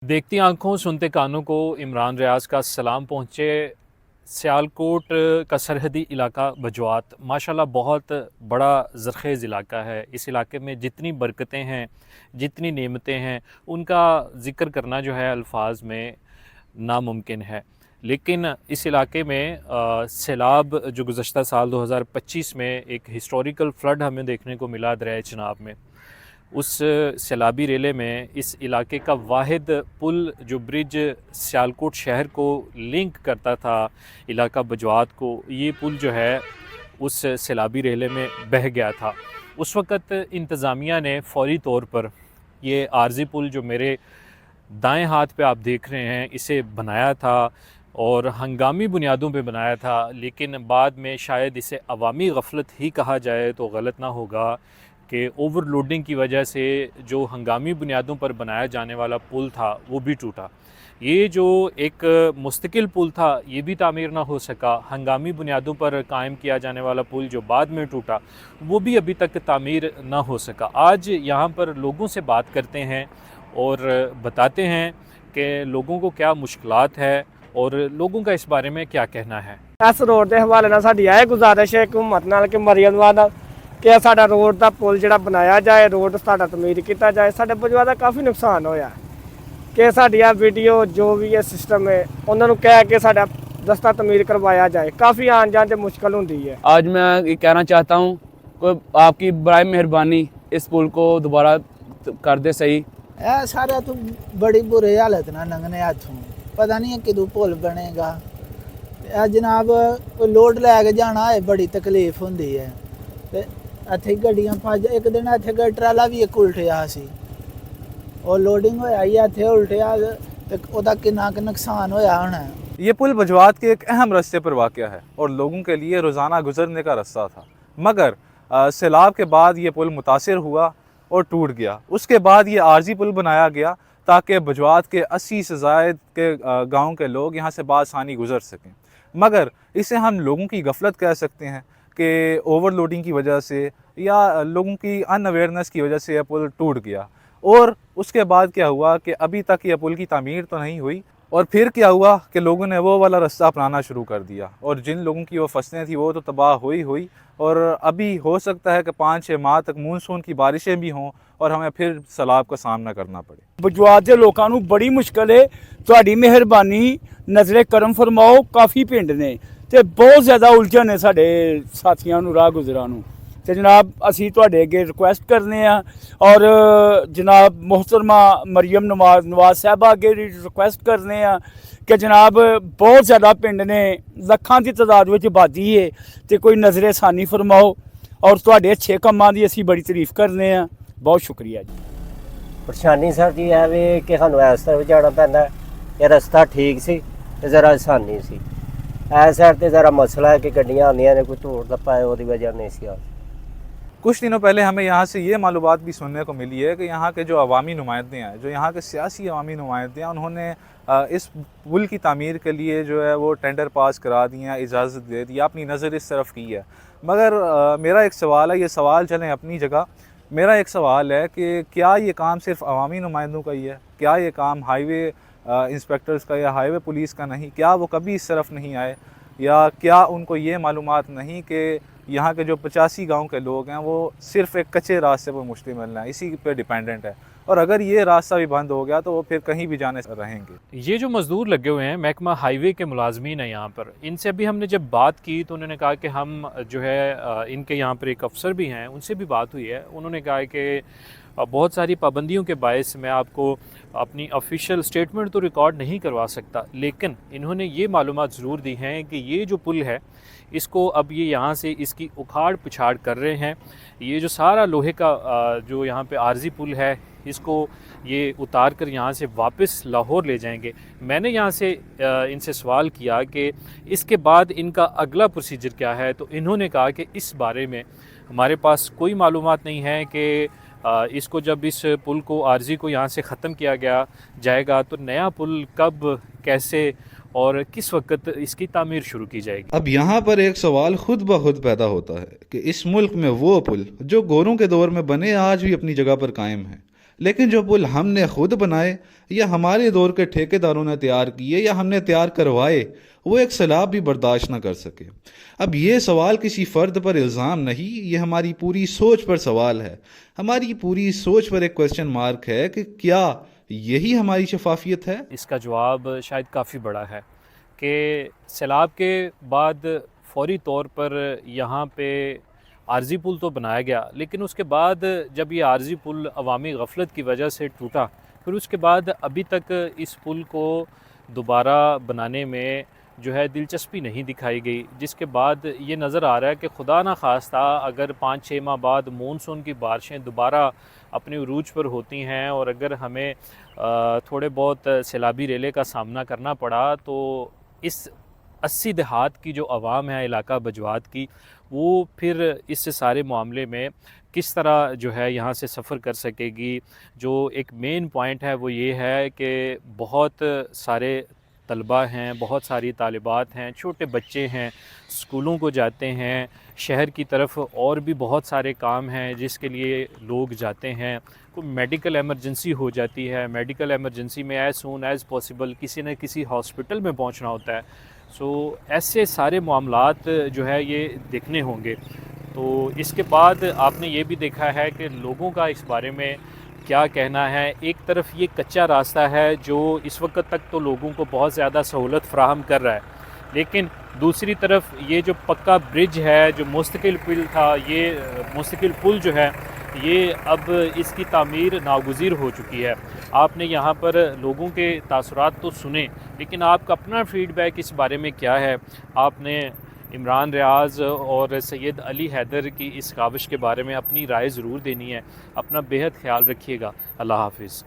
देखती आंखों सुनते कानों को इमरान रियाज का सलाम पहुँचे। सियालकोट का सरहदी इलाका बजवात माशाल्लाह बहुत बड़ा ज़रख़ेज़ इलाका है। इस इलाके में जितनी बरकतें हैं, जितनी नेमतें हैं, उनका ज़िक्र करना जो है अल्फाज में नामुमकिन है। लेकिन इस इलाके में सैलाब जो गुज़श्ता साल 2025 में एक हिस्टोरिकल फ्लड हमें देखने को मिला दरियाए चिनाब में, उस सैलाबी रेले में इस इलाके का वाहिद पुल जो ब्रिज सियालकोट शहर को लिंक करता था इलाका बजवात को, ये पुल जो है उस सैलाबी रेले में बह गया था। उस वक़्त इंतज़ामिया ने फ़ौरी तौर पर ये आर्ज़ी पुल जो मेरे दाएं हाथ पे आप देख रहे हैं, इसे बनाया था और हंगामी बुनियादों पे बनाया था। लेकिन बाद में शायद इसे अवामी गफलत ही कहा जाए तो गलत ना होगा कि ओवरलोडिंग की वजह से जो हंगामी बुनियादों पर बनाया जाने वाला पुल था वो भी टूटा। ये जो एक मुस्तकिल पुल था ये भी तामीर ना हो सका। हंगामी बुनियादों पर कायम किया जाने वाला पुल जो बाद में टूटा वो भी अभी तक तामीर ना हो सका। आज यहाँ पर लोगों से बात करते हैं और बताते हैं कि लोगों को क्या मुश्किलात है और लोगों का इस बारे में क्या कहना है। इस रोड के हवाले नाल साडी आए गुजारिश है हुकूमत नाल कि मरियम नाल कि साडा रोड का पुल जिहड़ा बनाया जाए, रोड साडा तमीर किया जाए। साडे बजवा का काफ़ी नुकसान होया कि साडिया वीडियो जो भी है सिस्टम है उन्होंने कह के साडा रस्ता तमीर करवाया जाए। काफ़ी आन जान से मुश्किल होती है। आज मैं ये कहना चाहता हूँ कि आपकी बड़ी मेहरबानी इस पुल को दोबारा कर दे सही। ਇਹ ਸਾਰਾ ਤੋਂ ਬੜੀ ਬੁਰੀ ਹਾਲਤ ਨਾਲ ਲੰਘਨੇ ਹੱਥੋਂ ਪਤਾ ਨਹੀਂ ਕਦੋਂ ਪੁਲ ਬਣੇਗਾ। ਇਹ ਜਨਾਬ ਕੋਈ ਲੋਡ ਲੈ ਕੇ ਜਾਣਾ ਹੈ ਬੜੀ ਤਕਲੀਫ ਹੁੰਦੀ ਹੈ ਤੇ ਇੱਥੇ ਗੱਡੀਆਂ ਭੱਜ ਇੱਕ ਦਿਨ ਇੱਥੇ ਟਰਾਲਾ ਵੀ ਇੱਕ ਉਲਟਿਆ ਸੀ ਉਹ ਲੋਡਿੰਗ ਹੋਇਆ ਹੀ ਇੱਥੇ ਉਲਟਿਆ ਤੇ ਉਹਦਾ ਕਿੰਨਾ ਕੁ ਨੁਕਸਾਨ ਹੋਇਆ ਹੋਣਾ। ये पुल बजवात के एक अहम रास्ते पर वाक़या है और लोगों के लिए रोज़ाना गुजरने का रास्ता था, मगर सैलाब के बाद ये पुल मुतासिर हुआ और टूट गया। उसके बाद ये आर्जी पुल बनाया गया ताकि बजवात के 80 से ज़ायद के गाँव के लोग यहाँ से बासानी गुज़र सकें। मगर इसे हम लोगों की गफलत कह सकते हैं कि ओवरलोडिंग की वजह से या लोगों की अनअवेयरनेस की वजह से यह पुल टूट गया। और उसके बाद क्या हुआ कि अभी तक यह पुल की तामीर तो नहीं हुई और फिर क्या हुआ कि लोगों ने वो वाला रास्ता अपनाना शुरू कर दिया और जिन लोगों की वो फसलें थी वो तो तबाह हुई और अभी हो सकता है कि 5-6 माह तक मानसून की बारिशें भी हों और हमें फिर सैलाब का सामना करना पड़े। बजवात के लोगों को बड़ी मुश्किल है। तुहाडी मेहरबानी नज़रे करम फरमाओ। काफ़ी पिंड ने ते बहुत ज़्यादा उलझन है साडे साथियों नूं राह गुजरां नूं ते जनाब असीं तुहाडे अगे रिक्वेस्ट करने आ और जनाब मोहतरमा मरियम नवाज साहबा अगे रिक्वेस्ट करने आ कि जनाब बहुत ज़्यादा पिंड ने लखां की तादाद में आबादी है तो कोई नज़रे सानी फरमाओ और तुहाडे अच्छे कामां दी असीं बड़ी तारीफ करने आ। बहुत शुक्रिया जी। परेशानी सर जी है भी कि सानू इस तरफ जाना पैंदा है। रस्ता ठीक सी ते ज़रा आसानी सी। इस साइड ते ज़रा मसला है कि गड्डियां आंदियां ने कोई धूड़ धप्पा है उसकी वजह नहीं सी। कुछ दिनों पहले हमें यहाँ से ये मालूमात भी सुनने को मिली है कि यहाँ के जो अवामी नुमाइंदे हैं, जो यहाँ के सियासी अवामी नुमाइंदे हैं, उन्होंने इस पुल की तामीर के लिए जो है वो टेंडर पास करा दिए हैं, इजाज़त दे दी, अपनी नज़र इस तरफ की है। मगर मेरा एक सवाल है, ये सवाल चलें अपनी जगह, मेरा एक सवाल है कि क्या ये काम सिर्फ अवामी नुमाइंदों का ही है? क्या ये काम हाईवे इंस्पेक्टर्स का या हाईवे पुलिस का नहीं? क्या वो कभी इस तरफ नहीं आए या क्या उनको ये मालूमात नहीं कि यहाँ के जो 85 गांव के लोग हैं वो सिर्फ एक कच्चे रास्ते पर मुश्तमिल हैं, इसी पे डिपेंडेंट है और अगर ये रास्ता भी बंद हो गया तो वो फिर कहीं भी जाने से रहेंगे। ये जो मज़दूर लगे हुए हैं महकमा हाईवे के मुलाजमीन हैं यहाँ पर, इनसे अभी हमने जब बात की तो उन्होंने कहा कि हम जो है इनके यहाँ पर एक अफसर भी हैं, उनसे भी बात हुई है। उन्होंने कहा कि बहुत सारी पाबंदियों के बायस मैं आपको अपनी ऑफिशियल स्टेटमेंट तो रिकॉर्ड नहीं करवा सकता, लेकिन इन्होंने ये मालूमात ज़रूर दी हैं कि ये जो पुल है इसको अब ये यहाँ से इसकी उखाड़ पिछाड़ कर रहे हैं। ये जो सारा लोहे का जो यहाँ पे आर्जी पुल है इसको ये उतार कर यहाँ से वापस लाहौर ले जाएंगे। मैंने यहाँ से इनसे सवाल किया कि इसके बाद इनका अगला प्रोसीजर क्या है, तो इन्होंने कहा कि इस बारे में हमारे पास कोई मालूमात नहीं है कि इसको जब इस पुल को आर्जी को यहाँ से ख़त्म किया जाएगा तो नया पुल कब, कैसे और किस वक्त इसकी तामीर शुरू की जाएगी। अब यहाँ पर एक सवाल खुद ब खुद पैदा होता है कि इस मुल्क में वो पुल जो गोरों के दौर में बने आज भी अपनी जगह पर कायम है, लेकिन जो पुल हमने खुद बनाए या हमारे दौर के ठेकेदारों ने तैयार किए या हमने तैयार करवाए, वो एक सैलाब भी बर्दाश्त न कर सके। अब ये सवाल किसी फ़र्द पर इल्ज़ाम नहीं, ये हमारी पूरी सोच पर सवाल है। हमारी पूरी सोच पर एक क्वेश्चन मार्क है कि क्या यही हमारी शफाफियत है? इसका जवाब शायद काफ़ी बड़ा है कि सैलाब के बाद फौरी तौर पर यहाँ पे आर्जी पुल तो बनाया गया, लेकिन उसके बाद जब ये आर्जी पुल अवामी गफलत की वजह से टूटा, फिर उसके बाद अभी तक इस पुल को दोबारा बनाने में जो है दिलचस्पी नहीं दिखाई गई, जिसके बाद ये नज़र आ रहा है कि खुदा ना खास्ता अगर 5-6 माह बाद मानसून की बारिशें दोबारा अपने उरूज पर होती हैं और अगर हमें थोड़े बहुत सैलाबी रेले का सामना करना पड़ा, तो इस 80 देहात की जो आवाम है इलाका बजवात की, वो फिर इस सारे मामले में किस तरह जो है यहाँ से सफ़र कर सकेगी। जो एक मेन पॉइंट है वो ये है कि बहुत सारे तलबा हैं, बहुत सारी तालिबात हैं, छोटे बच्चे हैं, स्कूलों को जाते हैं, शहर की तरफ और भी बहुत सारे काम हैं जिसके लिए लोग जाते हैं। कोई मेडिकल एमरजेंसी हो जाती है, मेडिकल एमरजेंसी में एज़ सून एज़ पॉसिबल किसी न किसी हॉस्पिटल में पहुंचना होता है। सो ऐसे सारे मामलात जो है ये देखने होंगे। तो इसके बाद आपने ये भी देखा है कि लोगों का इस बारे में क्या कहना है। एक तरफ ये कच्चा रास्ता है जो इस वक्त तक तो लोगों को बहुत ज़्यादा सहूलत फ़राहम कर रहा है, लेकिन दूसरी तरफ ये जो पक्का ब्रिज है, जो मुस्तकिल पुल था, ये मुस्तकिल पुल जो है ये अब इसकी तामीर नागुज़ीर हो चुकी है। आपने यहाँ पर लोगों के तासुरात तो सुने, लेकिन आपका अपना फ़ीडबैक इस बारे में क्या है? आपने इमरान रियाज़ और सैयद अली हैदर की इस काविश के बारे में अपनी राय ज़रूर देनी है। अपना बेहद ख्याल रखिएगा। अल्लाह हाफ़िज़।